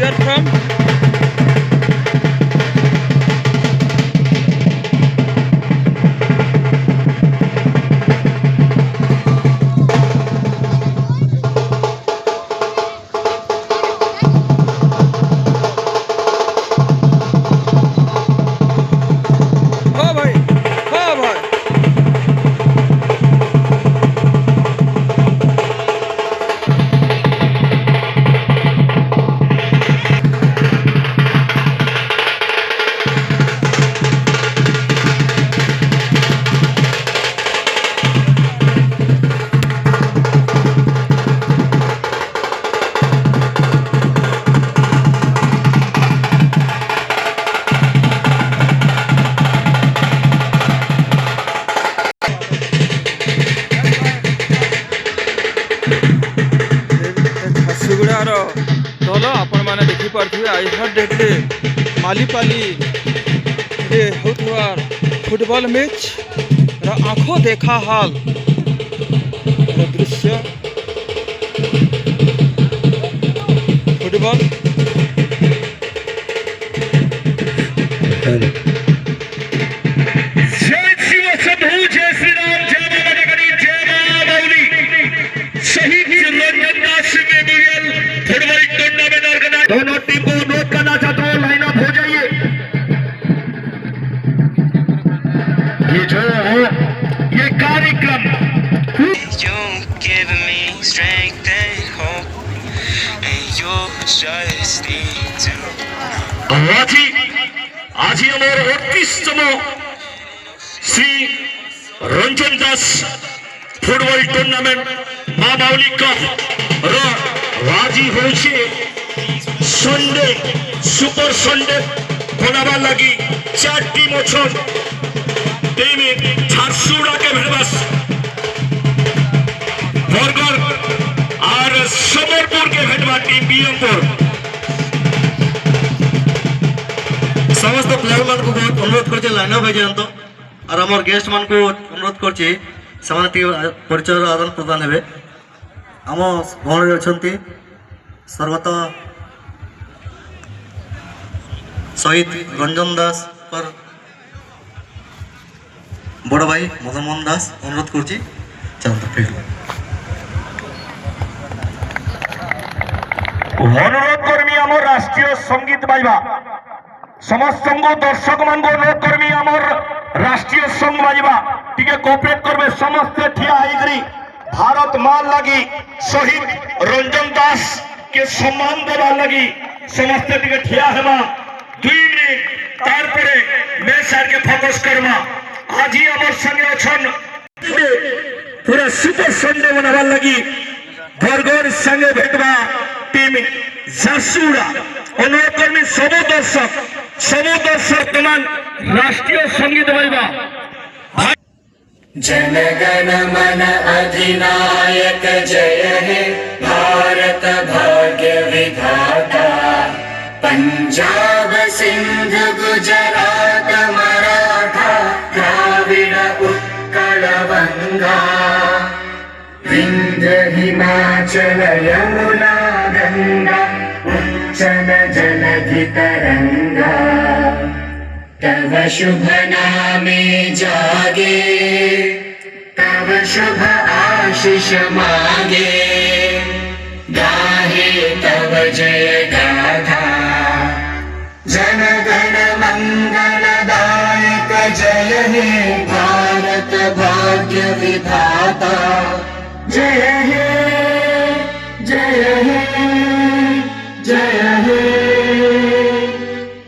platform. हाँ भाई, हाँ भाई। ଝାରସୁଗୁଡ଼ାର ଦଳ ଆପଣମାନେ ଦେଖିପାରୁଥିବେ ଆଇହର ଡେଟ୍ରେ ମାଲିପାଲିରେ ହେଉଥିବା ଫୁଟବଲ ମ୍ୟାଚ୍ର ଆଖ ଦେଖା ହାଲ ଦୃଶ୍ୟ ଫୁଟବଲ दोनों टीम को नोट करना चाहता हूँ, लाइन अप हो जाइए। ये जो है ये कार्यक्रम आज আমার ৩১তম শ্রী রঞ্জন দাস ফুটবল টুর্নামেন্ট মা মাউলি কাপ রাজি হয়েছে সন্ডে সুপার সন্ডে বনাবার লাগি 4 টিম অছন টিম ঝারসুগুড়াকে ভেড়বাস বরগড় আর সমরপুরকে ভেটবা টিম বিএমপুর समस्त प्लेयर मान को बहुत अनुरोध करछे लाइन अप हो जानतो और हमर गेस्ट मान को अनुरोध करछे समानति परिचय आदान प्रदान हेबे हम गण अछंती सर्वत शहीद रंजन दास पर बड़ भाई मदन मोहन दास अनुरोध करछी चलतो प्लीज अनुरोध करमी हमर राष्ट्रीय संगीत बाजबा समस्त दर्शक मान अनुरोध करमी हमर राष्ट्रीय संग बाजबा टिके कोऑपरेट करबे समस्त ठिया आइकरी भारत माल लगी शहीद रंजन दास के सम्मान देवा लगी समस्त टिके ठिया हेमा 2 मिनिट तारपरे मैं सर के फोकस करमा आज ही हमर संगे अछन पूरा सुपर संडे मनावा लगी बरगढ़ संगे भेटवा टीम झारसुगुड़ा अनुरोध करमी सब दर्शक तमान राष्ट्रीय संगीत बजबा जनगण मन अधिनायक जय हे भारत भाग्य विधाता पंजाब सिंध गुजरात मराठा द्राविड़ उत्कल बंगा विंध्य हिमाचल यमुना गंगा उच्चल जलधि तरंगा तव शुभ नामे जागे तव शुभ आशीष मांगे गाहे तव जय गाथा जन गण मंगलदायक जय हे भारत भाग्य विधाता जय हे जय हे जय हे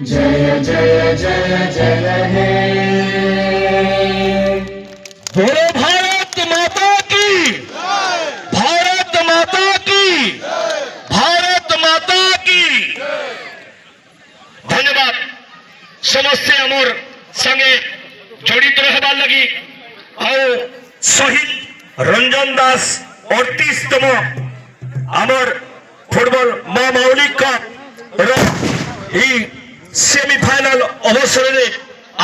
जय जय जय जय हे बोलो भारत माता की भारत माता की भारत माता की धन्यवाद समस्त आमर संगे जड़ित रहबार लगी और शहीद रंजन दास 38तम आमर फुटबल मां माउली कप सेमिफाइनाल अवसर में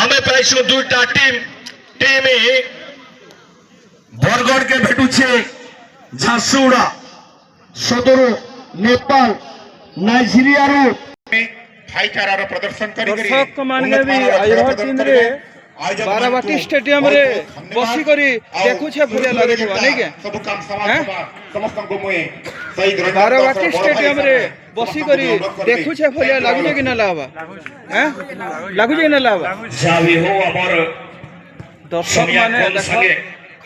आम पाइछू 2टा टीम बरगढ़ के भेटुछे झारसुगुड़ा सदर नेपाल ନାଇଜେରିଆରୁ ଭାଇଚାରାର ପ୍ରଦର୍ଶନ କରିକରି ଦର୍ଶକ ମାନେ ବି ଆଜିର ଦିନରେ ବାରବାଟୀ ଷ୍ଟାଡିୟମରେ ବସିକରି ଦେଖୁଛେ ଭଳିଆ ଲାଗୁଥିବ ନାଇଁ କି? ବାରବାଟୀ ଷ୍ଟାଡିୟମରେ ବସିକରି ଦେଖୁଛେ ଭଳିଆ ଲାଗୁଛେ କି ନା ଲାଭ? ଲାଗୁଛେ କି ନା ଲାଭ? ଯାହା ବି ହଉ ଆମର ଦର୍ଶକ ମାନେ ଦେଖ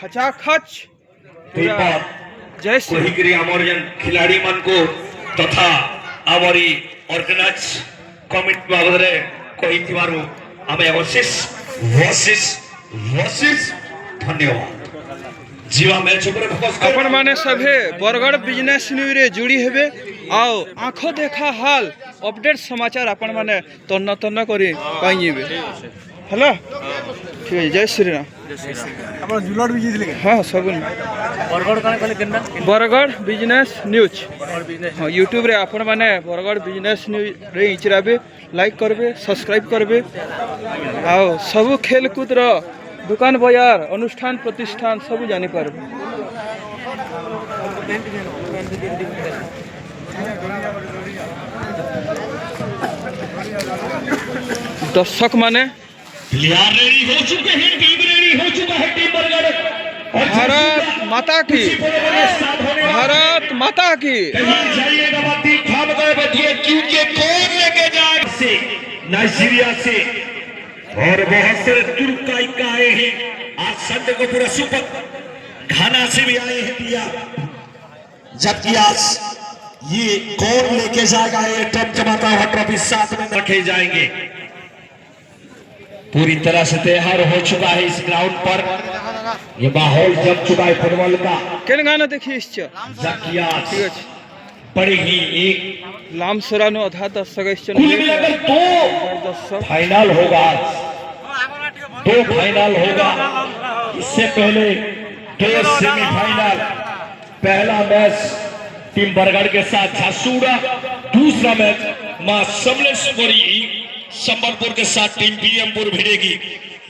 ଖଚାଖଚ ପୁରା ଜୟ ଶ୍ରୀ କହିକରି ଆମର ଯେନ୍ ଖିଲାଡି ମାନଙ୍କୁ ତଥା ଆମରି ଅର୍ଗାନାଇଜ କମିଟି ବାବଦରେ କହିଥିବାରୁ ଆମେ ଅଶେଷ ଧନ୍ୟବାଦ। जीवा मैच ऊपर फोकस कर अपन माने सभे बरगढ़ बिजनेस न्यूज रे जुड़ी हेबे आओ आंखों देखा हाल अपडेट समाचार अपन माने तन्न तन्न करी पाइबे। हेलो ठीक है, जय श्री राम। ଆପଣ ଜୁଲଟ ବି ଜିଥିଲେ हाँ सब ବରଗଡ଼ କାଣା କହିଲେ କେନ୍ତା बरगढ़ बिजनेस न्यूज हाँ यूट्यूब रे अपन माने बरगढ़ बिजनेस न्यूज रे इचराबे लाइक करबे सब्सक्राइब करबे आओ सब खेल कूद रो दुकान बाजार अनुष्ठान प्रतिष्ठान सब जानी पारबे। दर्शक माने प्लेयर रेडी हो चुके हैं, टीम रेडी हो चुका है, टीम बरगढ़ भारत माता की, भारत माता की। जाइएगा बाती थाम गए बैठिए क्योंकि कौन लेके जाए से नाइजीरिया से और बहुत से तुर्क का आए हैं। आज संडे को पूरा सुपर घाना से भी आए हैं भैया, जबकि आज ये कौन लेके जाएगा ये टॉप जमाता हुआ ट्रॉफी साथ में रखे जाएंगे। पूरी तरह से तैयार हो चुका है इस ग्राउंड पर, ये माहौल जम चुका है फुटबॉल का। केन गाना देखिए इस जबकि आज ठीक है बड़ी ही एक लाम सरानो अधा दर्शक इस कुल मिलाकर दर्शक फाइनल होगा, दो फाइनल होगा। इससे पहले दो सेमीफाइनल, पहला मैच टीम बरगढ़ के साथ झारसुगुड़ा, दूसरा मैच मां समलेश्वरी संबलपुर के साथ टीम बीएमपुर भिड़ेगी।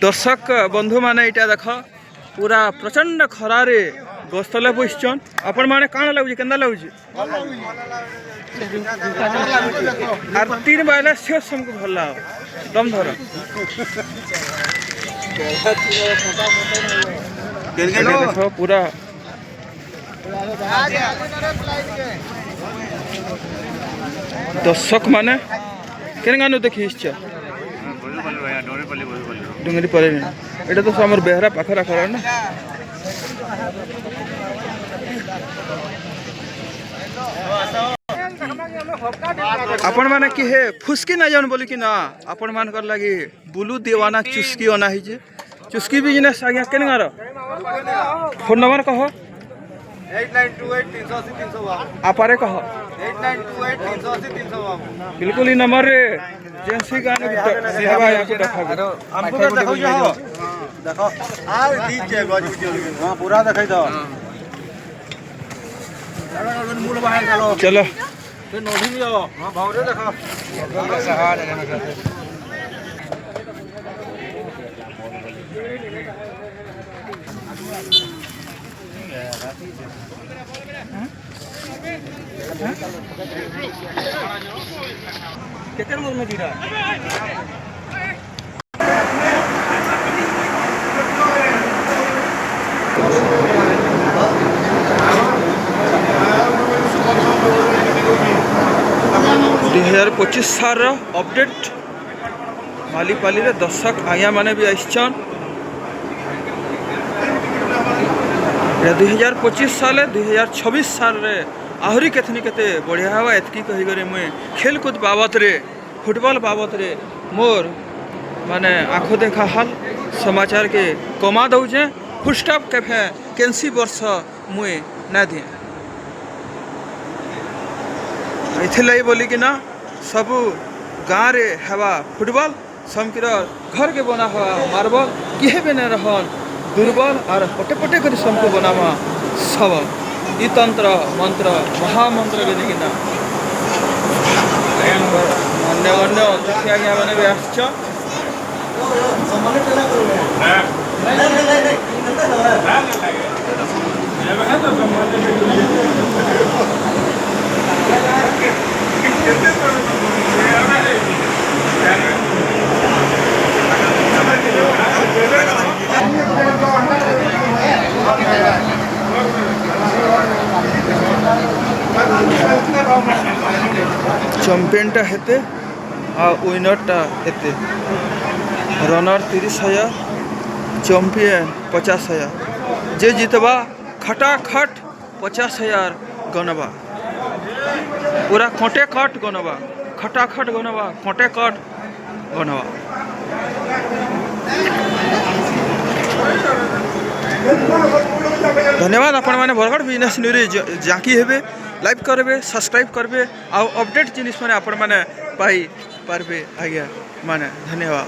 दर्शक बंधु माने इटा देख पूरा प्रचंड खरारे गस्तले बसचन आपण माने काना लागुजी केंदा लागुजी आर तीन बायला से हमको भल लाग दम धर देखो पूरा दर्शक माने केन गानो देखी इच्छा डुंगरी पड़े এটা তো আমার বেহরা পাখরা খরা না आपण माने कि हे फुसकी ना जान बोली कि ना आपण मान कर लगी बुलू दीवाना चुस्की अना ही जे चुस्की बिजनेस आज्ञा केन गारो फोन नंबर कहो 8928380382 आपारे कहो 8928380382 बिल्कुल ही नंबर रे जेंसी गाने की सेवा या को देखा हमको देखो जो देखो आ दीजिए गज वीडियो हां पूरा देखाई दो मूल बाहर चलो चलो फिर नोधी भी आओ हां भावरे देखो कितने मोल में दीरा 2025 साल अपडेट मालीपाली रे दर्शक आया माने भी आइछन 2025 साल 2026 साल रे आहरी केतनी केते बढ़िया हवा एतकी कही करे मुई खेलकूद बाबत रे फुटबॉल बाबत रे मोर माने आँखों देखा हाल समाचार के कमा दौजे फुटस्टॉप कैफे केंसी वर्ष मुई ना दिए इथिलाई बोली कि ना सबू गाँव रे हवा फुटबॉल समकिर घर के बना हुआ मार्बल किहे भी नहीं रहन दुर्बल और पटे पटे कर सबको बनावा सब ई तंत्र मंत्र महामंत्र के देखिना अन्य अन्य अतिथि आज्ञा मैंने भी आश्च चैंपियनटा हेते आ विनरटा हेते रनर 30,000 चैंपियन 50,000 जे जितबा खटाखट 50,000 गनबा पूरा खोटे कट गनबा खटाखट गनबा खोटे कट गनबा। धन्यवाद आपण मैंने बरगढ़ बिजनेस न्यूज जाकी हेबे लाइक करबे सब्सक्राइब करबे आ अपडेट जिनिस मैंने आपण मैंने पाई पारबे आज्ञा माने धन्यवाद।